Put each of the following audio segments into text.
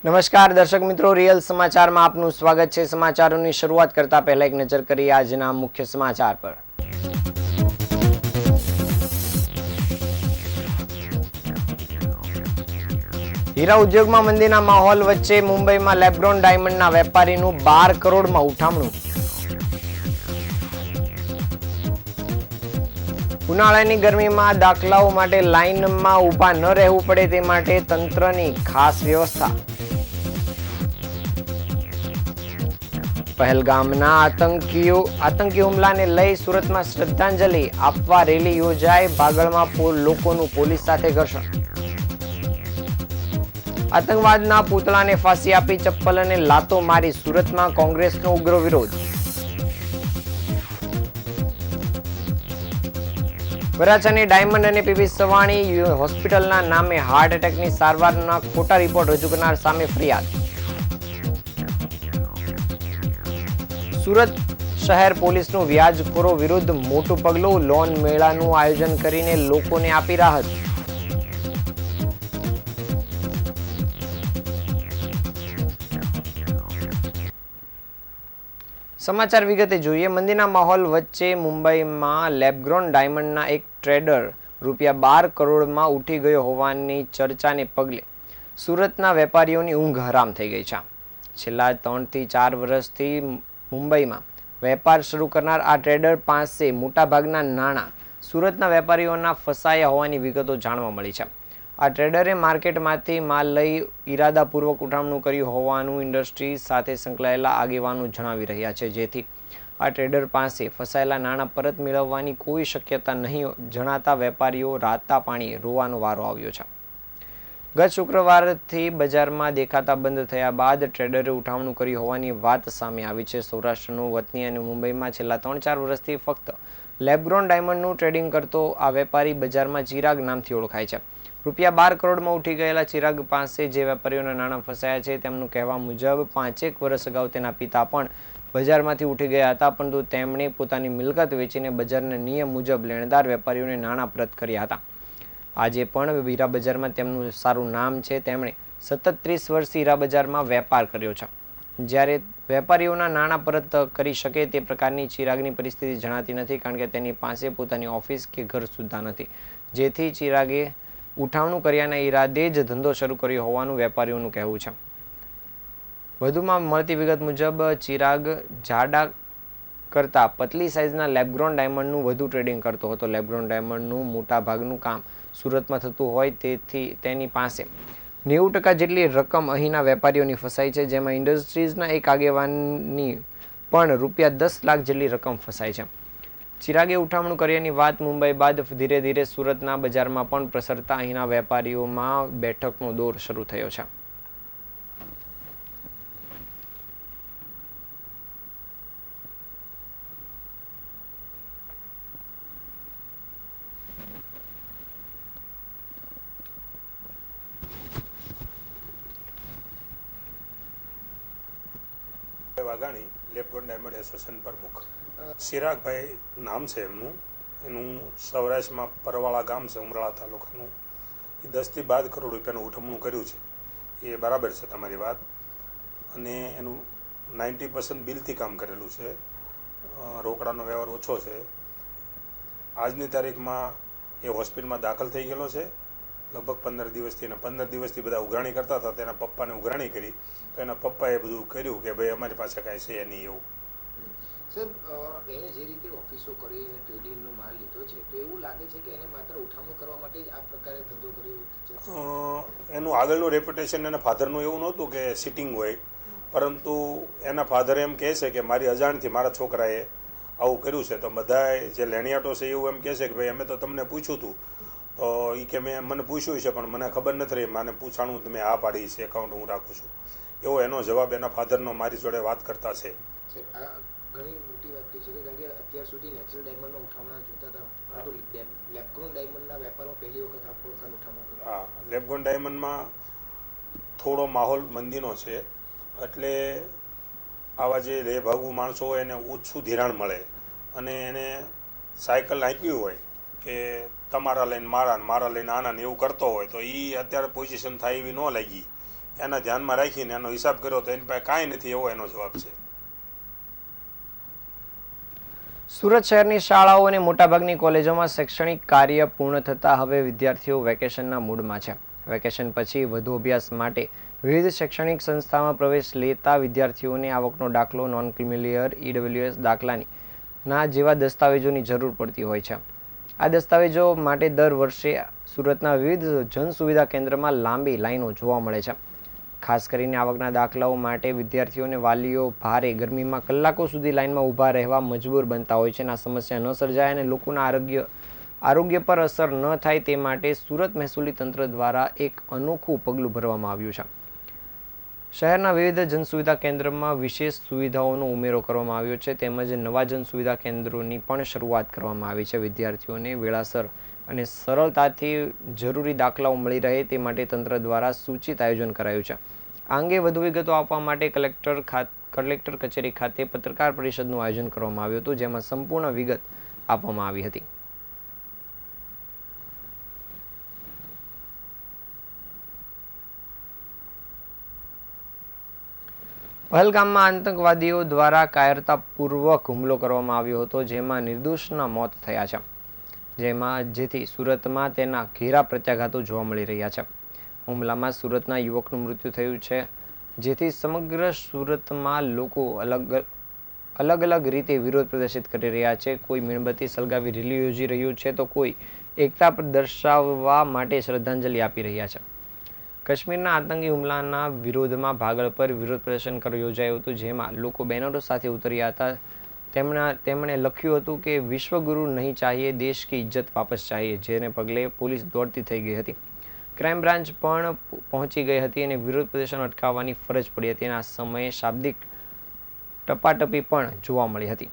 નમસ્કાર દર્શક મિત્રો, રિયલ સમાચારમાં આપનું સ્વાગત છે। સમાચારોની શરૂઆત કરતા પહેલા એક નજર કરીએ આજના મુખ્ય સમાચાર પર। હીરા ઉદ્યોગમાં મંદીના માહોલ વચ્ચે મુંબઈમાં લેબ્રોન ડાયમંડના વેપારીનું 12 કરોડમાં ઉઠામણું। ઉનાળાની ગરમીમાં દાખલાઓ માટે લાઇનમાં ઊભા ન રહેવું પડે તે માટે તંત્રની ખાસ વ્યવસ્થા। પહેલગામના આતંકી હુમલાને લઈ સુરતમાં શ્રદ્ધાંજલિ આપવા રેલી યોજાઈ। ભાગળમાં લોકોનું પોલીસ સાથે ઘર્ષણ। આતંકવાદના પૂતળાને ફાંસી આપી ચપ્પલ અને લાતો મારી સુરતમાં કોંગ્રેસનો ઉગ્ર વિરોધ। વરાછાની ડાયમંડ અને પીવી સવાણી હોસ્પિટલના નામે હાર્ટ એટેકની સારવારના ખોટા રિપોર્ટ રજૂ કરનાર સામે ફરિયાદ। સુરત શહેર પોલીસનું વ્યાજખોરો વિરુદ્ધ મોટું પગલું। લોન મેળાનું આયોજન કરીને લોકોને આપી રાહત। સમાચાર વિગતે જોઈએ। મંદીના માહોલ વચ્ચે મુંબઈમાં લેબગ્રોન ડાયમંડના એક ટ્રેડર રૂપિયા 12 કરોડમાં ઉઠી ગયો હોવાની ચર્ચાને પગલે સુરતના વેપારીઓની ઊંઘ હરામ થઈ ગઈ છે। છેલ્લા 3 થી 4 વર્ષથી મુંબઈમાં વેપાર શરૂ કરનાર આ ટ્રેડર પાસે મોટાભાગના નાણાં સુરતના વેપારીઓના ફસાયા હોવાની વિગતો જાણવા મળી છે। આ ટ્રેડરે માર્કેટમાંથી માલ લઈ ઇરાદાપૂર્વક ઉઠામણું કર્યું હોવાનું ઇન્ડસ્ટ્રી સાથે સંકળાયેલા આગેવાનો જણાવી રહ્યા છે, જેથી આ ટ્રેડર પાસે ફસાયેલા નાણાં પરત મેળવવાની કોઈ શક્યતા નહીં જણાતા વેપારીઓ રાતા પાણીએ રોવાનો વારો આવ્યો છે। ગત શુક્રવારથી બજારમાં દેખાતા બંધ થયા બાદ ટ્રેડરે ઉઠામણું કર્યું હોવાની વાત સામે આવી છે। સૌરાષ્ટ્રનું વતની અને મુંબઈમાં છેલ્લા 3-4 વર્ષથી ફક્ત લેબગ્રોન ડાયમંડનું ટ્રેડિંગ કરતો આ વેપારી બજારમાં ચિરાગ નામથી ઓળખાય છે। રૂપિયા 12 કરોડમાં ઉઠી ગયેલા ચિરાગ પાસે જે વેપારીઓના નાણાં ફસાયા છે તેમનું કહેવા મુજબ 5-1 વર્ષ અગાઉ તેના પિતા પણ બજારમાંથી ઉઠી ગયા હતા, પરંતુ તેમણે પોતાની મિલકત વેચીને બજારના નિયમ મુજબ લેણદાર વેપારીઓને નાણાં પરત કર્યા હતા। આજે પણ હીરા બજારમાં તેમનું સારું નામ છે। તેમણે સતત 30 વર્ષથી હીરા બજારમાં વેપાર કર્યો છે, જ્યારે વેપારીઓના નાણાં પરત કરી શકે તે પ્રકારની ચિરાગની પરિસ્થિતિ જણાતી નથી, કારણ કે તેની પાસે પોતાની ઓફિસ કે ઘર સુદ્ધા નથી, જેથી ચિરાગે ઉઠામણું કર્યાના ઈરાદે જ ધંધો શરૂ કર્યો હોવાનું વેપારીઓનું કહેવું છે। વધુમાં મળતી વિગત મુજબ ચિરાગ જાડા કરતાં પતલી સાઇઝના લેબગ્રોન ડાયમંડનું વધુ ટ્રેડિંગ કરતો હતો। લેબગ્રોન ડાયમંડનું મોટા ભાગનું કામ સુરતમાં થતું હોય તેથી તેની પાસે 90% જેટલી રકમ અહીંના વેપારીઓની ફસાઈ છે, જેમાં ઇન્ડસ્ટ્રીઝના એક આગેવાની પણ રૂપિયા 10 લાખ જેટલી રકમ ફસાઈ છે। ચિરાગે ઉઠામણું કર્યાની વાત મુંબઈ બાદ ધીરે ધીરે સુરતના બજારમાં પણ પ્રસરતા અહીંના વેપારીઓમાં બેઠકનો દોર શરૂ થયો છે। વાઘાણી લેબગ્રોન ડાયમંડ એસોસિએશન પ્રમુખ। ચિરાગભાઈ નામ છે એમનું। એનું સૌરાષ્ટ્રમાં પરવાળા ગામ છે, ઉમરાળા તાલુકાનું। એ 10 થી 12 કરોડ રૂપિયાનું ઉઠમણું કર્યું છે, એ બરાબર છે તમારી વાત। અને એનું 90% બિલથી કામ કરેલું છે, રોકડાનો વ્યવહાર ઓછો છે। આજની તારીખમાં એ હોસ્પિટલમાં દાખલ થઈ ગયેલો છે લગભગ 15 દિવસથી। અને 15 દિવસથી બધા ઉઘરાણી કરતા હતા, તેના પપ્પાને ઉઘરાણી કરી તો એના પપ્પાએ બધું કર્યું કે ભાઈ અમારી પાસે કાંઈ છે નહીં એવું। સાહેબ, એને જે રીતે ઓફિસો કરી અને ટ્રેડિંગનો માલ લીધો છે, તો એવું લાગે છે કે એને માત્ર ઉઠામણું કરવા માટે જ આ પ્રકારે ધંધો કર્યો છે? એનું આગળનું રેપ્યુટેશન એના ફાધરનું એવું નહોતું કે સિટિંગ હોય, પરંતુ એના ફાધર એમ કહે છે કે મારી અજાણથી મારા છોકરાએ આવું કર્યું છે। તો બધા જે લેણિયાટો છે એવું એમ કહે છે કે ભાઈ અમે તો તમને પૂછ્યું હતું, તો એ કે મને પૂછ્યું છે પણ મને ખબર નથી રહી, મને પૂછાણું તમે આ પાડી છે, એકાઉન્ટ હું રાખું છું, એવો એનો જવાબ એના ફાધરનો મારી જોડે વાત કરતા છે। ઘણી મોટી વાત કહી શકે, કારણ કે અત્યાર સુધી નેચરલ ડાયમંડના ઉઠામણા જોતા હતા, પરંતુ લેબગ્રોન ડાયમંડના વેપારમાં પહેલી વખત આ પ્રકારનું ઉઠામણું કર્યું। હા, લેબગ્રોન ડાયમંડમાં થોડો માહોલ મંદીનો છે, એટલે આવા જે લેભાગુ માણસો હોય એને ઓછું ધિરાણ મળે, અને એને સાયકલ આપ્યું હોય કે તમારા લઈને મારા લઈને આના ને એવું કરતો હોય, તો એ અત્યારે પોઝિશન થાય એવી ન લાગી એના ધ્યાનમાં રાખીને એનો હિસાબ કર્યો તો એની પાસે કાંઈ નથી એવો એનો જવાબ છે. સુરત શહેરની શાળાઓ અને મોટાભાગની કોલેજોમાં શૈક્ષણિક કાર્ય પૂર્ણ થતાં હવે વિદ્યાર્થીઓ વેકેશનના મૂડમાં છે. વેકેશન પછી વધુ અભ્યાસ માટે વિવિધ શૈક્ષણિક સંસ્થામાં પ્રવેશ લેતા વિદ્યાર્થીઓને આવકનો દાખલો, નોન ક્રિમિલિયર, EWS દાખલાની જેવા દસ્તાવેજોની જરૂર પડતી હોય છે. આ દસ્તાવેજો માટે દર વર્ષે સુરતના વિવિધ જન સુવિધા કેન્દ્રમાં લાંબી લાઈનો જોવા મળે છે. ખાસ કરીને આવકના દાખલાઓ માટે વિદ્યાર્થીઓને વાલીઓ ભારે ગરમીમાં કલાકો સુધી લાઈનમાં ઊભા રહેવા મજબૂર બનતા હોય છે. આ સમસ્યા ન સર્જાય અને લોકોના આરોગ્ય પર અસર ન થાય તે માટે સુરત મહેસૂલી તંત્ર દ્વારા એક અનોખું પગલું ભરવામાં આવ્યું છે. શહેરના વિવિધ જનસુવિધા કેન્દ્રમાં વિશેષ સુવિધાઓનો ઉમેરો કરવામાં આવ્યો છે તેમજ નવા જનસુવિધા કેન્દ્રોની પણ શરૂઆત કરવામાં આવી છે. વિદ્યાર્થીઓને વેળાસર અને સરળતાથી જરૂરી દાખલાઓ મળી રહે તે માટે તંત્ર દ્વારા સૂચિત આયોજન કરાયું છે. આ અંગે વધુ વિગતો આપવા માટે કલેક્ટર કચેરી ખાતે પત્રકાર પરિષદનું આયોજન કરવામાં આવ્યું હતું, જેમાં સંપૂર્ણ વિગત આપવામાં આવી હતી. પહલગામમાં આતંકવાદીઓ દ્વારા કાયરતાપૂર્વક હુમલો કરવામાં આવ્યો હતો, જેમાં નિર્દોષના મોત થયા છે. જેથી સુરતમાં તેના ઘેરા પ્રત્યાઘાતો જોવા મળી રહ્યા છે. હુમલામાં સુરતના યુવકનું મૃત્યુ થયું છે, જેથી સમગ્ર સુરતમાં લોકો અલગ અલગ રીતે વિરોધ પ્રદર્શિત કરી રહ્યા છે. કોઈ મીણબત્તી સળગાવી રેલી યોજી રહ્યું છે તો કોઈ એકતા દર્શાવવા માટે શ્રદ્ધાંજલિ આપી રહ્યા છે. કાશ્મીરના આતંકી હુમલાના વિરોધમાં ભાગળ પર વિરોધ પ્રદર્શન યોજાયું હતું, જેમાં લોકો બેનરો સાથે ઉતર્યા હતા. તેમણે લખ્યું હતું કે વિશ્વગુરુ નહીં ચાહીએ, દેશ કી ઇજ્જત વાપસ ચાહીએ, જેને પગલે પોલીસ દોડતી થઈ ગઈ હતી. ક્રાઇમ બ્રાન્ચ પણ પહોંચી ગઈ હતી અને વિરોધ પ્રદર્શન અટકાવવાની ફરજ પડી હતી. આ સમયે શાબ્દિક ટપાટપી પણ જોવા મળી હતી.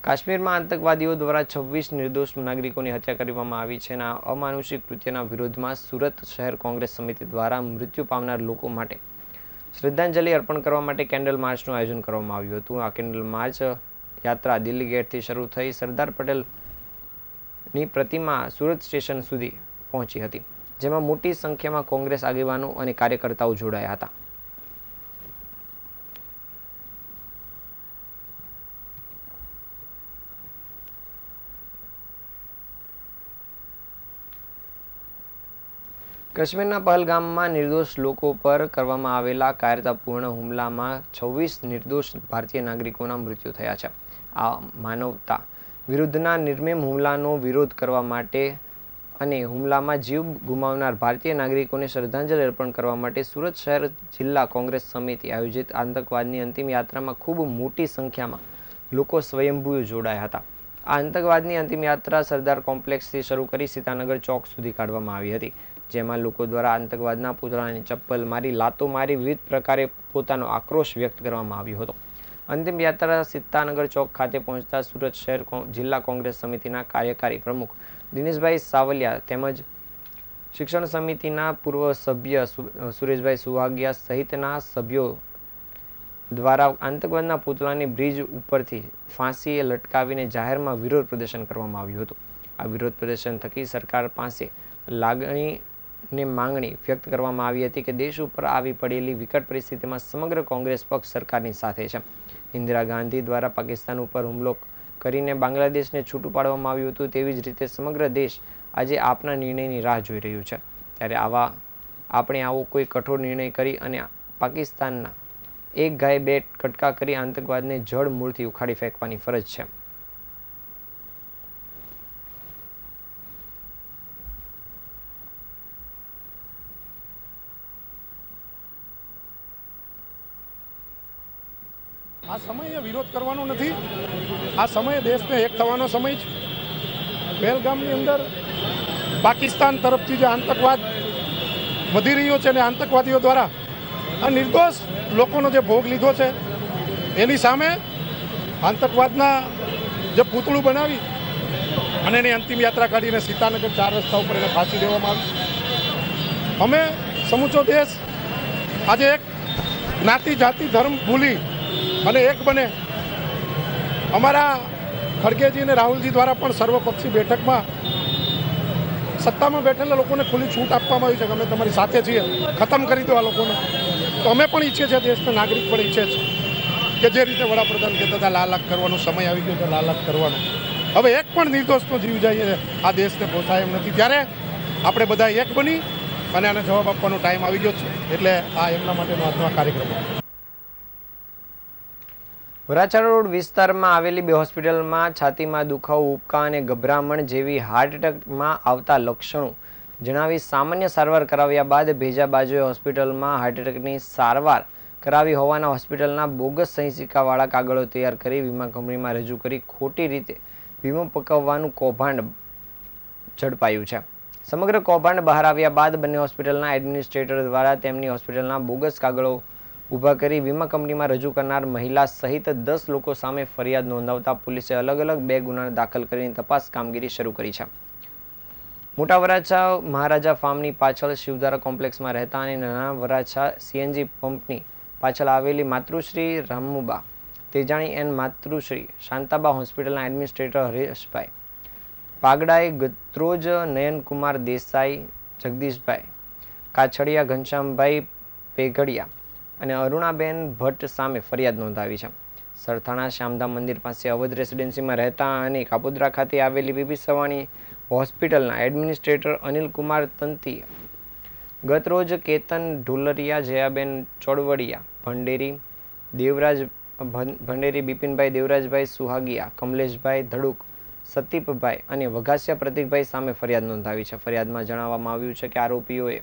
કાશ્મીરમાં આતંકવાદીઓ દ્વારા 26 નિર્દોષ નાગરિકોની હત્યા કરવામાં આવી છે અને આ અમાનુષિક કૃત્યના વિરોધમાં સુરત શહેર કોંગ્રેસ સમિતિ દ્વારા મૃત્યુ પામનાર લોકો માટે શ્રદ્ધાંજલિ અર્પણ કરવા માટે કેન્ડલ માર્ચનું આયોજન કરવામાં આવ્યું હતું. આ કેન્ડલ માર્ચ યાત્રા દિલ્હી ગેટથી શરૂ થઈ સરદાર પટેલની પ્રતિમા સુરત સ્ટેશન સુધી પહોંચી હતી, જેમાં મોટી સંખ્યામાં કોંગ્રેસ આગેવાનો અને કાર્યકર્તાઓ જોડાયા હતા. કાશ્મીરના પહલગામમાં નિર્દોષ લોકો પર કરવામાં આવેલા કાયરતાપૂર્ણ હુમલામાં 26 નિર્દોષ ભારતીય નાગરિકોના મૃત્યુ થયા છે. આ માનવતા વિરુદ્ધના નિર્મમ હુમલાનો વિરોધ કરવા માટે અને હુમલામાં જીવ ગુમાવનાર ભારતીય નાગરિકોને શ્રદ્ધાંજલિ અર્પણ કરવા માટે સુરત શહેર જિલ્લા કોંગ્રેસ સમિતિ આયોજિત આતંકવાદની અંતિમ યાત્રામાં ખૂબ મોટી સંખ્યામાં લોકો સ્વયંભૂ જોડાયા હતા. આ આતંકવાદની અંતિમ યાત્રા સરદાર કોમ્પ્લેક્સથી શરૂ કરી સીતાનગર ચોક સુધી કાઢવામાં આવી હતી, જેમાં લોકો દ્વારા આતંકવાદના પૂતળાને ચપ્પલ મારી, લાતો મારી વિવિધ પ્રકારે પોતાનો આક્રોશ વ્યક્ત કરવામાં આવ્યો હતો. અંતિમ યાત્રા સીતાનગર ચોક ખાતે પહોંચતા સુરત શહેર જિલ્લા કોંગ્રેસ સમિતિના કાર્યકારી પ્રમુખ દિનેશભાઈ સાવલિયા તેમજ શિક્ષણ સમિતિના પૂર્વ સભ્ય સુરેશભાઈ સુહાગિયા સહિતના સભ્યો દ્વારા આતંકવાદના પૂતળાને બ્રિજ ઉપરથી ફાંસીએ લટકાવીને જાહેરમાં વિરોધ પ્રદર્શન કરવામાં આવ્યું હતું. આ વિરોધ પ્રદર્શન થકી સરકાર પાસે લાગણીને માંગણી વ્યક્ત કરવામાં આવી હતી કે દેશ ઉપર આવી પડેલી વિકટ પરિસ્થિતિમાં સમગ્ર કોંગ્રેસ પક્ષ સરકારની સાથે છે. ઇન્દિરા ગાંધી દ્વારા પાકિસ્તાન ઉપર હુમલો કરીને બાંગ્લાદેશને છૂટું પાડવામાં આવ્યું હતું, તેવી જ રીતે સમગ્ર દેશ આજે આપના નિર્ણયની રાહ જોઈ રહ્યું છે. ત્યારે આપણે આવો કોઈ કઠોર નિર્ણય કરી અને પાકિસ્તાનના એક ગાય બે કટકા કરી આતંકવાદને જડ મૂળથી ઉખાડી ફેંકવાની ફરજ છે. આ સમયે વિરોધ કરવાનો નથી, આ સમયે દેશને એક થવાનો સમય છે. પહેલગામની અંદર પાકિસ્તાન તરફથી જે આતંકવાદ વધી રહ્યો છે અને આતંકવાદીઓ દ્વારા આ નિર્દોષ લોકોનો જે ભોગ લીધો છે એની સામે આતંકવાદના જે પૂતળું બનાવી અને એની અંતિમ યાત્રા કાઢીને સીતાનગર 4 રસ્તા ઉપર એને ફાંસી દેવામાં આવી. અમે સમૂચો દેશ આજે એક જ્ઞાતિ જાતિ ધર્મ ભૂલી અને એક બને. અમારા ખડગેજી અને રાહુલજી દ્વારા પણ સર્વપક્ષી બેઠકમાં સત્તામાં બેઠેલા લોકોને ખુલ્લી છૂટ આપવામાં આવી છે કે અમે તમારી સાથે છીએ, ખતમ કરી દો આ લોકોને. તો અમે પણ ઈચ્છીએ છીએ, દેશના નાગરિક પણ ઈચ્છે છે કે જે રીતે વડાપ્રધાન કહેતા હતા લાલાક કરવાનો સમય આવી ગયો છે, લાલાક કરવાનો. હવે એક પણ નિર્દોષનો જીવ જાય આ દેશને પોસાય એમ નથી. ત્યારે આપણે બધા એક બની અને આને જવાબ આપવાનો ટાઈમ આવી ગયો છે. એટલે આ એમના માટેનો આજનો કાર્યક્રમ. વરાછા રોડ વિસ્તારમાં આવેલી બે હોસ્પિટલમાં છાતીમાં દુખાવો, ઉબકા અને ગભરામણ જેવી હાર્ટ એટેકમાં આવતા લક્ષણો જણાવી સામાન્ય સારવાર કરાવ્યા બાદ ભેજા બાજુએ હોસ્પિટલમાં હાર્ટ એટેકની સારવાર કરાવી હોવાના હોસ્પિટલના બોગસ સહી સિક્કાવાળા કાગળો તૈયાર કરી વીમા કંપનીમાં રજૂ કરી ખોટી રીતે વીમો પકવવાનું કૌભાંડ ઝડપાયું છે. સમગ્ર કૌભાંડ બહાર આવ્યા બાદ બંને હોસ્પિટલના એડમિનિસ્ટ્રેટર દ્વારા તેમની હોસ્પિટલના બોગસ કાગળો ઊભા કરી વીમા કંપનીમાં રજૂ કરનાર મહિલા સહિત 10 લોકો સામે ફરિયાદ નોંધાવતા પોલીસે અલગ અલગ 2 ગુના દાખલ કરીને તપાસ કામગીરી શરૂ કરી છે. મોટા વરાછા મહારાજા ફાર્મની પાછળ શિવધારા કોમ્પ્લેક્સમાં રહેતા અને નાના વરાછા સીએનજી પંપની પાછળ આવેલી માતૃશ્રી રામુબા તેજાણી એન્ડ માતૃશ્રી શાંતાબા હોસ્પિટલના એડમિનિસ્ટ્રેટર હરેશભાઈ પાગડાએ ગત્રોજ નયનકુમાર દેસાઈ, જગદીશભાઈ કાછડિયા, ઘનશ્યામભાઈ પેઘડિયા અને અરુણાબેન ભટ્ટ સામે ફરિયાદ નોંધાવી છે. સરથાણા શ્યામધામ મંદિર પાસે અવધ રેસિડેન્સીમાં રહેતા અને કાપોદ્રા ખાતે આવેલી બીબી સવાણી હોસ્પિટલના એડમિનિસ્ટ્રેટર અનિલકુમાર તંતીએ ગત રોજ કેતન ઢોલરિયા, જયાબેન ચોડવડિયા, ભંડેરી બિપિનભાઈ, દેવરાજભાઈ સુહાગિયા, કમલેશભાઈ ધડુક, સતીપભાઈ અને વઘાસિયા પ્રતિકભાઈ સામે ફરિયાદ નોંધાવી છે. ફરિયાદમાં જણાવવામાં આવ્યું છે કે આરોપીઓએ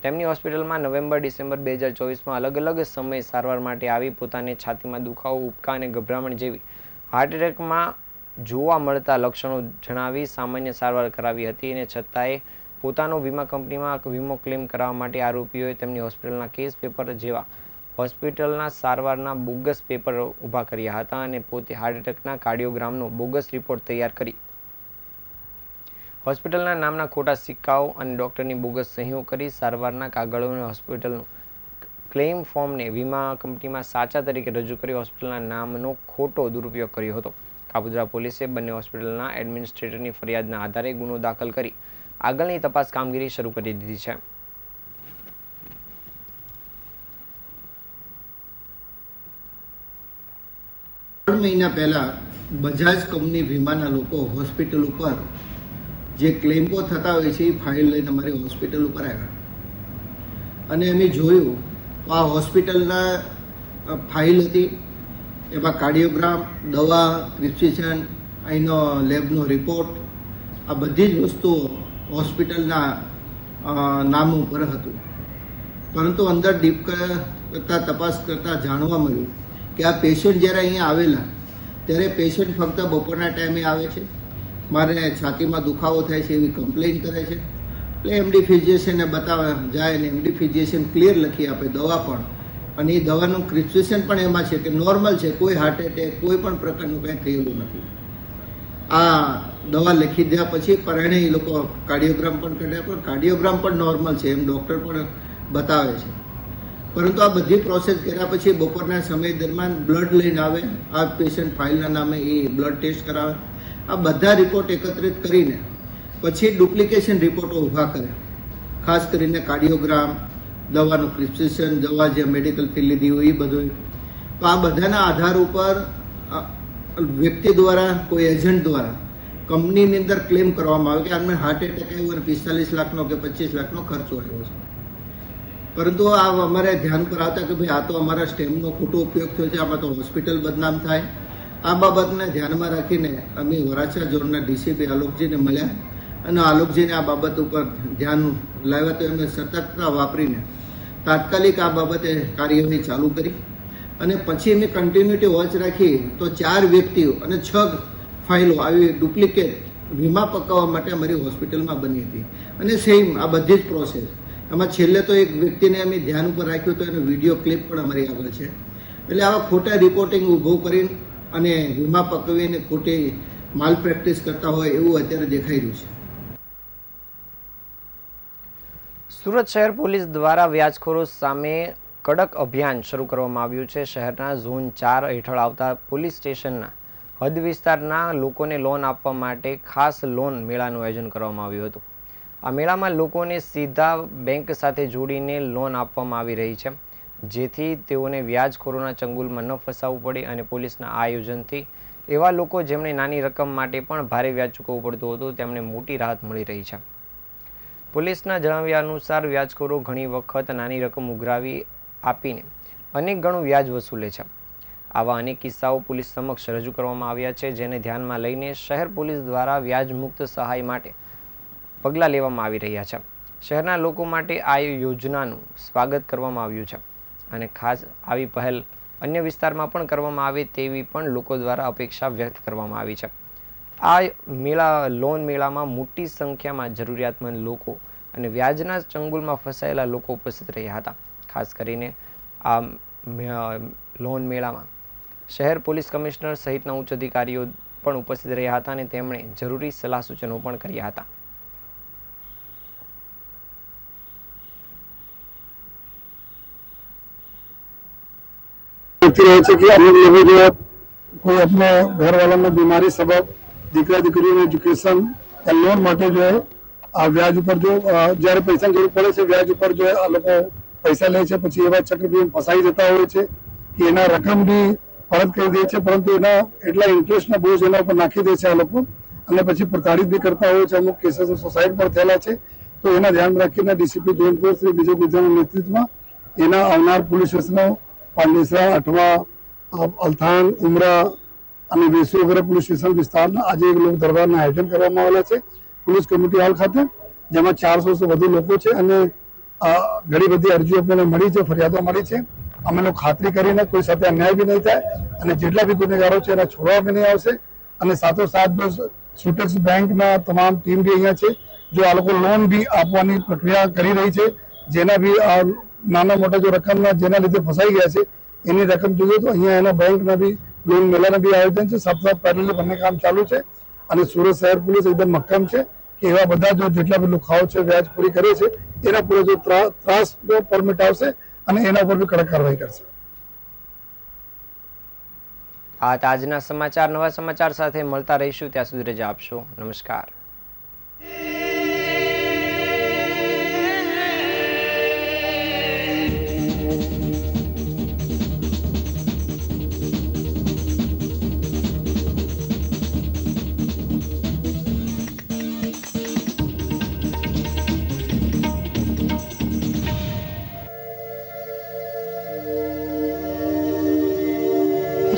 તેમની હોસ્પિટલમાં નવેમ્બર-ડિસેમ્બર 2024માં અલગ અલગ સમયે સારવાર માટે આવી પોતાને છાતીમાં દુખાવો, ઉબકા અને ગભરામણ જેવી હાર્ટ એટેકમાં જોવા મળતા લક્ષણો જણાવી સામાન્ય સારવાર કરાવી હતી અને છતાંય પોતાનો વીમા કંપનીમાં વીમો ક્લેમ કરાવવા માટે આરોપીઓએ તેમની હોસ્પિટલના કેસ પેપર જેવા હોસ્પિટલના સારવારના બોગસ પેપર ઊભા કર્યા હતા અને પોતે હાર્ટ એટેકના કાર્ડિયોગ્રામનો બોગસ રિપોર્ટ તૈયાર કરી હોસ્પિટલના નામના ખોટા સિક્કાઓ અને ડૉક્ટરની બોગસ સહીઓ કરી સારવારના કાગળોને હોસ્પિટલનું ક્લેમ ફોર્મને વીમા કંપનીમાં સાચા તરીકે રજૂ કરી હોસ્પિટલના નામનો ખોટો દુરુપયોગ કર્યો હતો. કાપોદ્રા પોલીસે બંને હોસ્પિટલના એડમિનિસ્ટ્રેટરની ફરિયાદના આધારે ગુનો દાખલ કરી આગળની તપાસ કામગીરી શરૂ કરી દીધી છે. મહિના પહેલા બજાજ કંપની વીમાના લોકો હોસ્પિટલ ઉપર જે ક્લેમ્પો થતા હોય છે એ ફાઇલ લઈને અમારી હોસ્પિટલ ઉપર આવ્યા અને અમે જોયું તો આ હોસ્પિટલના ફાઇલ હતી, એમાં કાર્ડિયોગ્રામ, દવા, પ્રિસ્ક્રિપ્શન, અહીંનો લેબનો રિપોર્ટ, આ બધી જ વસ્તુઓ હોસ્પિટલના નામ ઉપર હતું. પરંતુ અંદર ડીપ કરતાં તપાસ કરતાં જાણવા મળ્યું કે આ પેશન્ટ જ્યારે અહીંયા આવેલા ત્યારે પેશન્ટ ફક્ત બપોરના ટાઈમે આવે છે, મારે છાતીમાં દુખાવો થાય છે એવી કમ્પ્લેન કરે છે. એટલે એમડી ફિઝિશિયનને બતાવવા જાય ને એમડી ફિઝિશિયન ક્લિયર લખી આપે દવા પણ, અને એ દવાનું પ્રિસ્ક્રિપ્શન પણ એમાં છે કે નોર્મલ છે, કોઈ હાર્ટ એટેક કોઈ પણ પ્રકારનું કંઈ થયેલું નથી. આ દવા લખી દયા પછી પરિણામે એ લોકો કાર્ડિયોગ્રામ પણ કાઢ્યા, પણ કાર્ડિયોગ્રામ પણ નોર્મલ છે એમ ડૉક્ટર પણ બતાવે છે. પરંતુ આ બધી પ્રોસેસ કર્યા પછી બપોરના સમય દરમિયાન બ્લડ લઈને આવે, આ પેશન્ટ ફાઇલના નામે એ બ્લડ ટેસ્ટ કરાવે, આ બધા રિપોર્ટ એકત્રિત કરીને પછી ડુપ્લિકેશન રિપોર્ટો ઊભા કરે, ખાસ કરીને કાર્ડિયોગ્રામ, દવાનું પ્રિસ્ક્રિપ્શન, દવા જે મેડિકલ ફી લીધી હોય એ બધું. તો આ બધાના આધાર ઉપર વ્યક્તિ દ્વારા, કોઈ એજન્ટ દ્વારા કંપનીની અંદર ક્લેમ કરવામાં આવે કે આમને હાર્ટ એટેક આવ્યો અને 45 લાખનો કે 25 લાખનો ખર્ચો આવ્યો છે. પરંતુ આ અમારે ધ્યાન પર આવતા કે ભાઈ આ તો અમારા સ્ટેમ્પનો ખોટો ઉપયોગ થયો છે, આમાં તો હોસ્પિટલ બદનામ થાય. આ બાબતને ધ્યાનમાં રાખીને અમે વરાછા ઝોનના ડીસીપી આલોકજીને મળ્યા અને આલોકજીને આ બાબત ઉપર ધ્યાન લાવ્યા તો એમને સતર્કતા વાપરીને તાત્કાલિક આ બાબતે કાર્યવાહી ચાલુ કરી અને પછી અમે કન્ટિન્યુટી વોચ રાખી તો 4 વ્યક્તિઓ અને 6 ફાઇલો આવી ડુપ્લિકેટ વીમા પકાવવા માટે અમારી હોસ્પિટલમાં બની હતી. અને સેમ આ બધી જ પ્રોસેસ એમાં છેલ્લે તો એક વ્યક્તિને અમે ધ્યાન ઉપર રાખ્યું તો એનો વિડીયો ક્લિપ પણ અમારી આગળ છે. એટલે આવા ખોટા રિપોર્ટિંગ ઊભું કરીને અને વીમા પકવીને ખોટી માલ પ્રેક્ટિસ કરતા હોય એવું અત્યારે દેખાઈ રહ્યું છે. સુરત શહેર પોલીસ દ્વારા વ્યાજખોરો સામે કડક અભિયાન શરૂ કરવામાં આવ્યું છે. શહેરના ઝોન 4 હેઠળ આવતા પોલીસ સ્ટેશનના હદ વિસ્તારના લોકોને લોન આપવા માટે ખાસ લોન મેળાનું આયોજન કરવામાં આવ્યું હતું. આ મેળામાં લોકોને સીધા બેંક સાથે જોડીને લોન આપવામાં આવી રહી છે, જેથી તેઓને વ્યાજખોરોના ચંગુલમાં ન ફસાવવું પડે અને પોલીસના આ આયોજનથી એવા લોકો જેમણે નાની રકમ માટે પણ ભારે વ્યાજ ચૂકવવું પડતું હતું તેમને મોટી રાહત મળી રહી છે. પોલીસના જણાવ્યા અનુસાર વ્યાજખોરો ઘણી વખત નાની રકમ ઉઘરાવી આપીને અનેક ગણું વ્યાજ વસૂલે છે. આવા અનેક કિસ્સાઓ પોલીસ સમક્ષ રજૂ કરવામાં આવ્યા છે, જેને ધ્યાનમાં લઈને શહેર પોલીસ દ્વારા વ્યાજમુક્ત સહાય માટે પગલાં લેવામાં આવી રહ્યા છે. શહેરના લોકો માટે આ યોજનાનું સ્વાગત કરવામાં આવ્યું છે અને ખાસ આવી પહેલ અન્ય વિસ્તારમાં પણ કરવામાં આવે તેવી પણ લોકો દ્વારા અપેક્ષા વ્યક્ત કરવામાં આવી છે. આ લોન મેળામાં મોટી સંખ્યામાં જરૂરિયાતમંદ લોકો અને વ્યાજના ચંગુલમાં ફસાયેલા લોકો ઉપસ્થિત રહ્યા હતા. ખાસ કરીને આ લોન મેળામાં શહેર પોલીસ કમિશનર સહિતના ઉચ્ચ અધિકારીઓ પણ ઉપસ્થિત રહ્યા હતા અને તેમણે જરૂરી સલાહ સૂચનો પણ કર્યા હતા. रहे थे कि अमीर लोग जो है कोई अपने घर वालों में बीमारी सबब દીકરા દીકરીઓનું એજ્યુકેશન या લોન માટે जो है આ વ્યાજ ઉપર જો જ્યારે પૈસાની જરૂર પડે છે વ્યાજ ઉપર જો આ લોકો પૈસા લે છે, પછી એવા ચક્રવ્યૂહમાં ફસાઈ જતા હોય છે કે એના રકમ બી પરત કરી દે છે, પરંતુ એના એટલા ઇન્ટરેસ્ટના બોજ એના ઉપર નાખી દે છે આ લોકો અને પછી પ્રતાડિત બી કરતા હોય છે. અમુક કેસીસ સોસાયટી પર થયેલા છે. તો એના ધ્યાન રાખીને ડીસીપી જોનપુર શ્રી વિજય ગુજરાતના નેતૃત્વમાં એના આવનાર પોલીસ સ્ટેશનો પાંડેસરા, અઠવા, અલથાણ, ઉમરા અને વેસુ વગેરે પોલીસ સ્ટેશન વિસ્તારના આજે એક લોક દરબારના આયોજન કરવામાં આવેલા છે પોલીસ કમિટી હોલ ખાતે, જેમાં 400 વધુ લોકો છે અને ઘણી બધી અરજીઓ અમને મળી છે, ફરિયાદો મળી છે. અમે લોકો ખાતરી કરીને કોઈ સાથે અન્યાય બી નહીં થાય અને જેટલા બી ગુનેગારો છે એના છોડવા બી નહીં આવશે. અને સાથોસાથ જો સુટેક્સ બેંકના તમામ ટીમ બી અહીંયા છે, જો આ લોકો લોન બી આપવાની પ્રક્રિયા કરી રહી છે, જેના બી નાના મોટા જો રકમના જેના લીધે ફસાઈ ગયા છે એની રકમ જોઈએ તો અહીંયા એના બેંકના બી લોન મેળાના બી આયોજન છે. સાથે પેરેલલી બંને કામ ચાલુ છે અને સુરત શહેર પોલીસ એકદમ મક્કમ છે કે એવા બધા જો જેટલા બી લુખાઓ છે વ્યાજખોરી કરે છે એના પૂરે જો ત્રાસ પરમિટ આવશે અને એના ઉપર બી કડક કાર્યવાહી કરશે. આ આજના સમાચાર. નવા સમાચાર સાથે મળતા રહીશું. ત્યાં સુધી રજા આપશો. નમસ્કાર.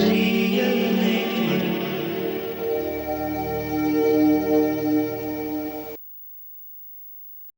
रे